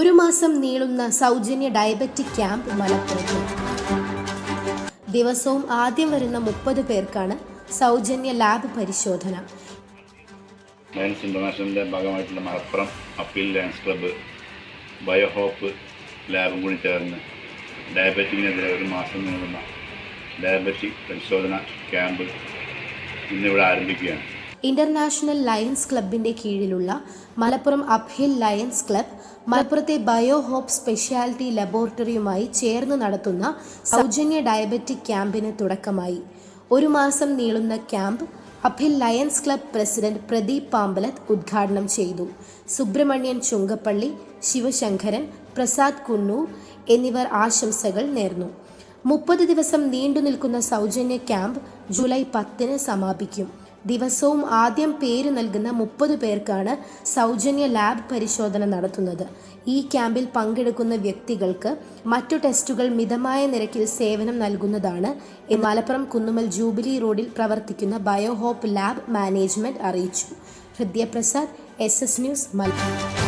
ഒരു മാസം നീളുന്ന സൗജന്യ ഡയബറ്റിക് ക്യാമ്പ് മലപ്പുറത്ത്. ദിവസവും ആദ്യം വരുന്ന 30 പേർക്കാണ് സൗജന്യ ലാബ് പരിശോധന. ലയൺസ് ഇന്റർനാഷണലിന്റെ ഭാഗമായിട്ടുള്ള മലപ്പുറം അപ്പീൽ ലയൺസ് ക്ലബ്ബ് ബയോഹോപ്പ് ലാബും കൂടി ചേർന്ന് ഡയബറ്റിക്കിനെതിരെ ഒരു മാസം നീളുന്ന ഡയബറ്റിക് പരിശോധന ക്യാമ്പ് ഇന്നിവിടെ ആരംഭിക്കുകയാണ്. ഇന്റർനാഷണൽ ലയൺസ് ക്ലബിന്റെ കീഴിലുള്ള മലപ്പുറം അപ്ഹിൽ ലയൺസ് ക്ലബ് മലപ്പുറത്തെ ബയോഹോപ്പ് സ്പെഷ്യാലിറ്റി ലബോറട്ടറിയുമായി ചേർന്ന് നടത്തുന്ന സൗജന്യ ഡയബറ്റിക് ക്യാമ്പിന് തുടക്കമായി. ഒരു മാസം നീളുന്ന camp അപ്ഹിൽ lions club president Pradeep Pambalath ഉദ്ഘാടനം ചെയ്തു. സുബ്രഹ്മണ്യൻ ചുങ്കപ്പള്ളി, ശിവശങ്കരൻ, പ്രസാദ് കുന്നൂർ എന്നിവർ ആശംസകൾ നേർന്നു. 30 ദിവസം നീണ്ടു നിൽക്കുന്ന സൗജന്യ ക്യാമ്പ് ജൂലൈ 10 സമാപിക്കും. ദിവസവും ആദ്യം പേര് നൽകുന്ന 30 പേർക്കാണ് സൗജന്യ ലാബ് പരിശോധന നടത്തുന്നത്. ഈ ക്യാമ്പിൽ പങ്കെടുക്കുന്ന വ്യക്തികൾക്ക് മറ്റു ടെസ്റ്റുകൾ മിതമായ നിരക്കിൽ സേവനം നൽകുന്നതാണ് എന്ന് മലപ്പുറം കുന്നുമ്മൽ ജൂബിലി റോഡിൽ പ്രവർത്തിക്കുന്ന ബയോഹോപ്പ് ലാബ് മാനേജ്മെന്റ് അറിയിച്ചു. ഹൃദയപ്രസാദ്, SS ന്യൂസ്, മലപ്പുറം.